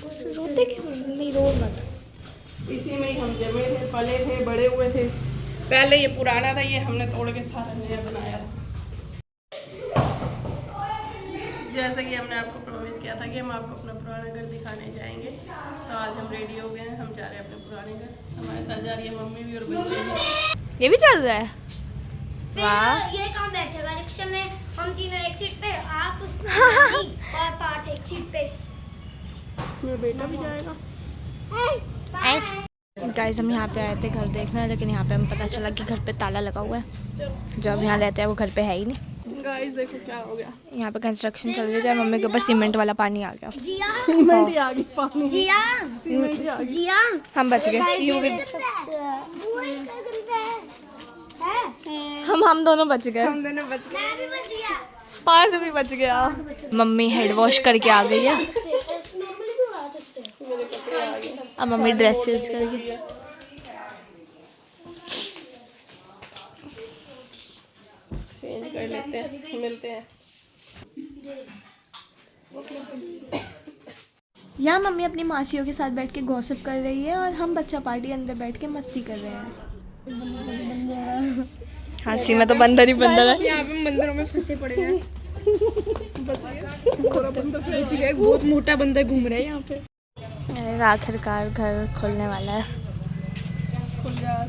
रोते क्यों नहीं, रो मत। इसी में ही हम जमे थे, पले थे, बड़े हुए थे। पहले ये पुराना था, ये हमने तोड़ के सारा नया बनाया था। जैसा कि हमने आपको प्रॉमिस किया था कि हम आपको अपना पुराना घर दिखाने जाएंगे, तो आज हम रेडी हो गए हैं, हम जा रहे हैं अपने पुराने घर। हमारे साथ जा रही है मम्मी भी और बच्चे भी। ये भी चल रहा है। वाह, ये कहाँ बैठेगा रिक्शा में? हम तीनों एक सीट पे, आप और पार्थ एक सीट पे। मेरा बेटा भी जाएगा। गाइस हम यहाँ पे आए थे घर देखना, लेकिन यहाँ पे हमें पता चला कि घर पे ताला लगा हुआ है। जो हम यहाँ रहते हैं वो घर पे है ही नहीं। गाइस देखो क्या हो गया, यहाँ पे कंस्ट्रक्शन चल रही है। मम्मी के ऊपर सीमेंट वाला पानी आ गया। जिया, सीमेंट ही आ गई, पानी जिया, सीमेंट ही आ गई। जिया, हम बच गए। हम दोनों बच गए। मैं भी बच गया। पार्थ भी बच गया। मम्मी हेड वॉश करके आ गई है। मेरे कपड़े आ गए। अब मम्मी ड्रेस चेंज करके चेंज कर लेते हैं, मिलते हैं। यहाँ मम्मी अपनी मासियों के साथ बैठ के गॉसिप कर रही है और हम बच्चा पार्टी अंदर बैठ के मस्ती कर रहे हैं। हंसी में तो बंदर ही बंदर है। यहाँ पे मंदिरों में फंसे पड़े हैं। बच गए। बहुत मोटा बंदर घूम रहा है यहाँ पे। आखिरकार घर खुलने वाला है। खुल जा।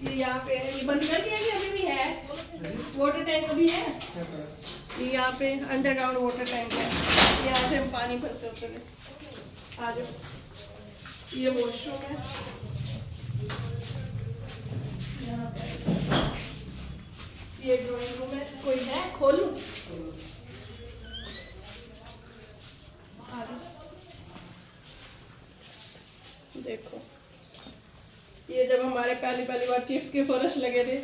ये यहाँ पे ये बंद कर दिया कि अभी भी है? वाटर टैंक अभी है। ये यहाँ पे अंडरग्राउंड वाटर टैंक है, यहाँ से हम पानी भरते होते हैं। आ जाओ, ये वॉशरूम है। यहाँ पे ये ड्राइंग रूम है। कोई है? खोलूं? आ जाओ। देखो, ये जब हमारे पहली बार चिप्स के फर्श लगे थे,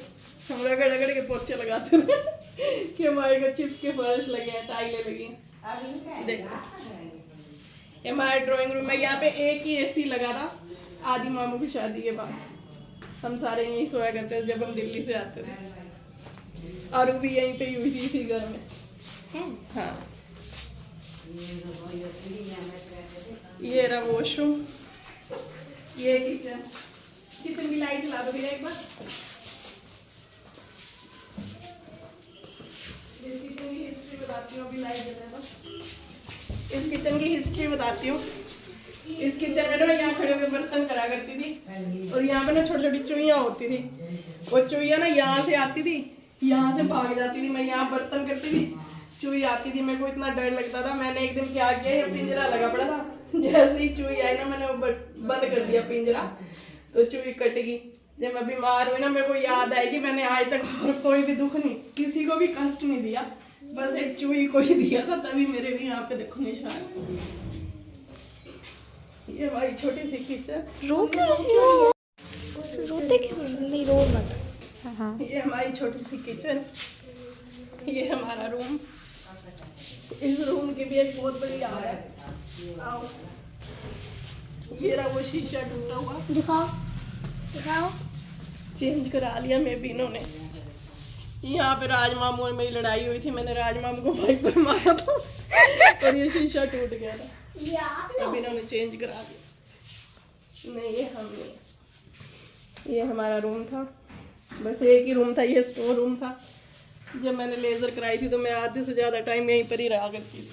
हम रगड़ रगड़ के पोछे लगाते थे कि हमारे घर चिप्स के फर्श लगे हैं, टाइलें लगी हैं। देखो, ये हमारे ड्राइंग रूम में। यहाँ पे एक ही एसी लगा था आदि मामू की शादी के बाद। हम सारे यहीं सोया करते थे जब हम दिल्ली से आते थे। और वो भी यहीं पे हुई थी, इसी घर में। हाँ, ये रहा वॉशरूम, ये किचन। किचन की लाइट ला दो भैया एक बार। इस किचन की हिस्ट्री बताती हूँ, अभी लाइट जलेगा। इस किचन की हिस्ट्री बताती हूँ। इस किचन में ना यहाँ खड़े हुए बर्तन करा करती थी, और यहाँ पे ना छोटी छोटी चुईयाँ होती थी। वो चुईयाँ ना यहाँ से आती थी, यहाँ से भाग जाती थी। मैं यहाँ बर्तन करती थी, चुई आती थी। मेरे को इतना डर लगता था। मैंने एक दिन क्या किया, ये पिंजरा लगा पड़ा था, जैसे ही चुई आई ना मैंने वो बंद कर दिया पिंजरा, तो चुई कट गई। जब मैं बीमार हुई ना, मेरे को याद आई कि मैंने आज तक और कोई भी दुख नहीं, किसी को भी कष्ट नहीं दिया, बस एक चुई को ही दिया था। तभी मेरे भी यहाँ पे देखो निशान। ये भाई छोटी सी किचन। रो क्यों रही हो? रोते क्यों नहीं, रो मत। हाँ, ये हमारी छोटी सी किचन, ये हमारा रूम। इस रूम की भी एक बहुत बड़ी याद है। आओ, ये रहा वो शीशा टूटा हुआ। दिखाओ, दिखाओ। चेंज करा लिया मैं भी इन्होंने। यहाँ पे राज मामू और मेरी लड़ाई हुई थी, मैंने राज मामू को वाइपर मारा था और ये शीशा टूट गया था। अब इन्होंने चेंज करा दिया। नहीं, ये हम नहीं। ये हमारा रूम था, बस एक ही रूम था, ये स्टोर रूम था। जब मैंने लेजर कराई थी तो मैं आधे से ज्यादा टाइम यहीं पर ही रहा करती थी।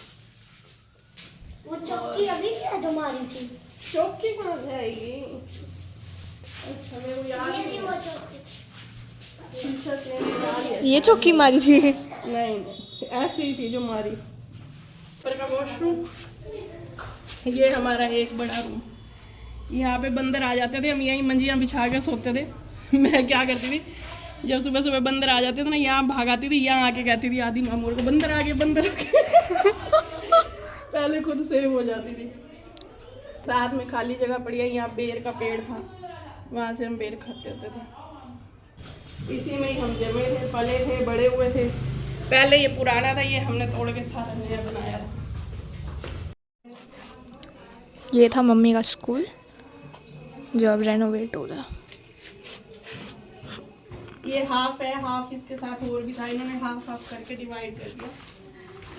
वो चौकी अभी क्या जो मारी थी? चौकी कहाँ है ये? अच्छा, मेरे को याद ये नहीं। नहीं वो चौकी। शीशा चेंज करा लिया। ये चौकी मारी थी। नहीं, ऐसी ही थी जो मारी। ऊपर का वॉशरूम, ये हमारा एक बड़ा रूम। यहाँ पे बंदर आ जाते थे, हम यहीं मंजियाँ बिछा कर सोते थे। मैं क्या करती थी, जब सुबह सुबह बंदर आ जाते थे ना, यहाँ भाग आती थी, यहाँ आके कहती थी आदि मामू को, बंदर आ गए, बंदर आ गए। पहले खुद सेव हो जाती थी। साथ में खाली जगह पड़ी है, यहाँ बेर का पेड़ था, वहाँ से हम बेर खाते होते थे। इसी में ही हम जमे थे, पले थे, बड़े हुए थे। पहले ये पुराना था, ये हमने तोड़ के सारा नया बनाया था। ये था मम्मी का स्कूल। जो अब रेनोवेट हो रहा। ये हाफ है, हाफ इसके साथ और भी था, इन्होंने हाफ हाफ करके डिवाइड कर दिया।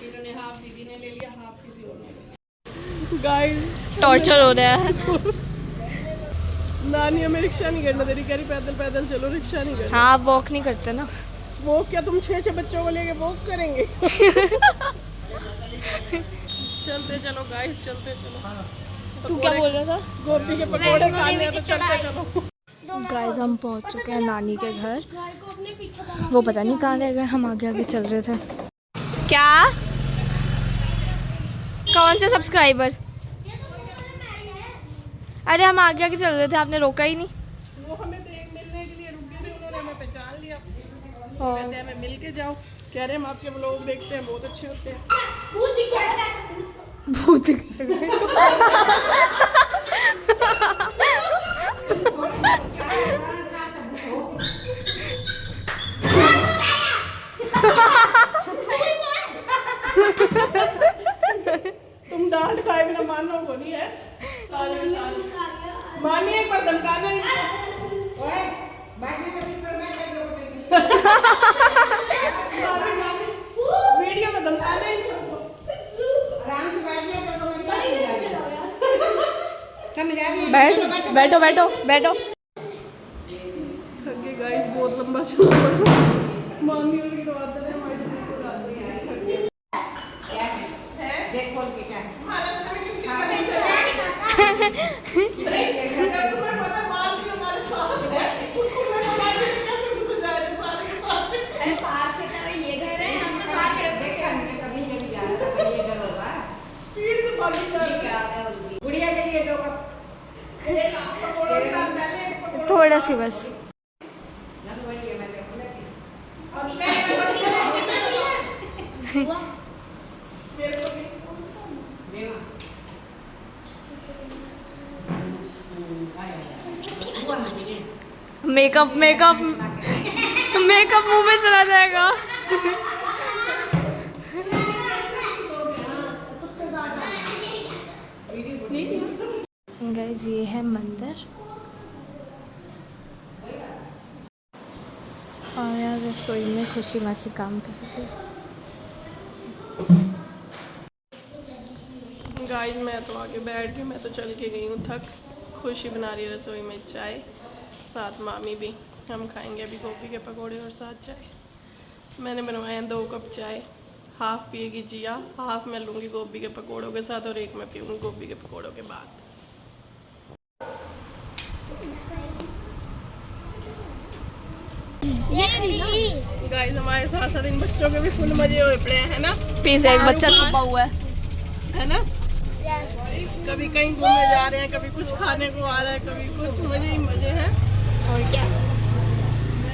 इन्होंने हाफ दीदी ने ले लिया, हाफ किसी और ने ले लिया। गाइस टॉर्चर हो रहा है। नानी हमें रिक्शा नहीं करना दे रही, कह रही पैदल पैदल चलो, रिक्शा नहीं करना। हाँ, आप वॉक नहीं करते ना। वो क्या तुम 6 बच्चों को लेके वॉक करेंगे? चलते चलो गाइस, चलते चलो। तू क्या बोल रहा था? गोभी के पकौड़े खाने हैं तो चलते चलो। गाइस हम पहुंच चुके हैं नानी के घर। वो पता नहीं कहाँ रह गए, हम आगे आगे चल रहे थे। क्या? कौन से सब्सक्राइबर? अरे हम आगे आगे चल रहे थे, आपने रोका ही नहीं। वो हमें मिलने के लिए रुके थे, उन्होंने हमें पहचान लिया। हाँ। कहते हैं हमें मिल के जाओ, कह रहे हम आपके व्लॉग देखते हैं, बहुत अच्छे होते हैं। भूत तुम डांट खाए बिना मानना को नहीं है सारे के सारे। मानी एक बार धमकाना ही वीडियो में धमकाना ही बैठो बैठो बैठो। थक गए गाइस, बहुत लंबा चला। मामी और की तो आदत है, हमारी तो बिल्कुल आदत नहीं है। थक गए। देख बोल के क्या तुम्हें पता है माल की हमारे साथ है, उनको मैं हमारे कैसे घुस जा रहे सारे के सारे। पार से तो ये घर है, हम तो पार खड़े होके हमने कभी नहीं जा रहा था, ये घर होगा। स्पीड से भागी जा रही है। गुड़िया के लिए दो कप एक आप पकौड़ों के साथ डाले, एक पकौड़ों थोड़ा सी बस। मेकअप मेकअप मेकअप मुंह में चला जाएगा। गाइस ये है मंदिर और यहाँ रसोई में खुशी मासी काम कर रही है। गाइस मैं तो आके बैठ गई, मैं तो चल के गई हूँ थक। खुशी बना रही है रसोई में चाय, साथ मामी भी। हम खाएंगे अभी गोभी के पकोड़े और साथ चाय। मैंने बनवाए हैं 2 कप चाय, हाफ पिएगी जिया, हाफ मैं लूँगी गोभी के पकोड़ों के साथ और एक मैं पीऊँगी गोभी के पकोड़ों के बाद। गाइस हमारे साथ साथ इन बच्चों के भी फुल मजे हुए पड़े हैं ना। पीछे एक बच्चा छुपा हुआ है ना। कभी कहीं घूमने जा रहे हैं, कभी कुछ खाने को आ रहा है, कभी कुछ, मजे ही मजे हैं। और क्या?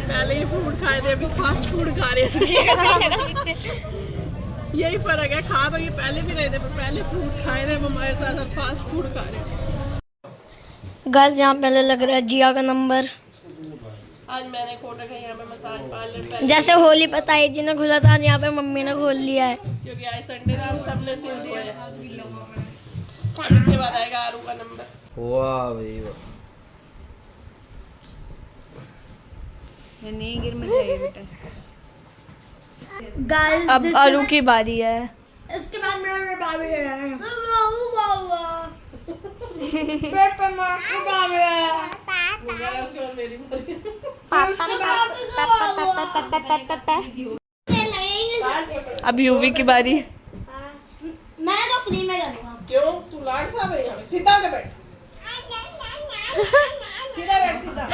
पहले ही फूड खाए थे, अभी फास्ट फूड खा रहे हैं। यही फर्क है, खा तो ये पहले भी रहे थे, पर पहले फूड खाए थे, अब हमारे साथ साथ फास्ट फूड खा रहे हैं। गाइस यहाँ पहले लग रहा है जिया का नंबर। आज मैंने खोल रखा है यहाँ पे मसाज पार्लर, जैसे होली पता है जी ने खुला था, आज यहाँ पे मम्मी ने खोल लिया है। क्योंकि आज संडे था, हम सबने सिल धोए हैं। अब इसके बाद आएगा आरू का नंबर। वाह भाई वाह। नहीं गिर मत जाइए बेटा। गाइस अब आरू की बारी है। इसके बाद मेरा बाबी है। फिर टमाटर बाबी है। उसके बाद मेरी बारी। अब यूवी की बारी। मैं तो फ्री में करूँगा। क्यों तू लाड साहब है यहाँ पे? सीधा होकर बैठ, सीधा बैठ, सीधा।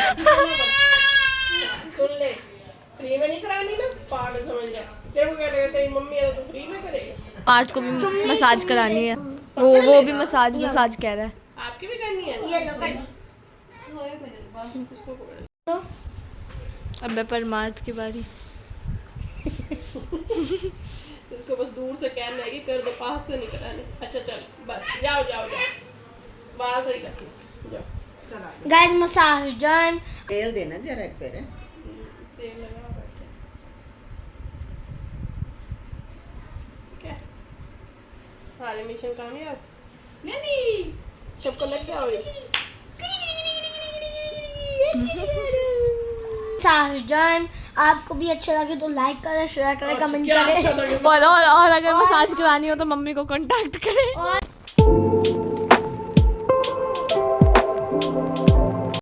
सुन ले, फ्री में नहीं करानी ना, पागल समझ गया। तेरे को क्या लगता है तेरी मम्मी है तो तू फ्री में करेगी? पार्ट को भी मसाज करानी है। वो भी मसाज कह रहा है। आपकी भी करनी है? ये लो कर। इसको पकड़। अब मैं परमार्थ की बारी। इसको बस दूर से कहना है कि कर दो, पास से नहीं करानी। अच्छा चल बस, जाओ जाओ जाओ, वहाँ से ही कर जाओ। Guys massage done. तेल देना जरा एक पेरे। तेल लगा बैठे। ठीक है, सारे मिशन कामयाब। नहीं सबको लग गया होगा। साजन आपको भी अच्छा लगे तो लाइक करें, शेयर करें, कमेंट क्या अच्छा करें लगे और अगर मसाज करानी हो तो मम्मी को कांटेक्ट करें। और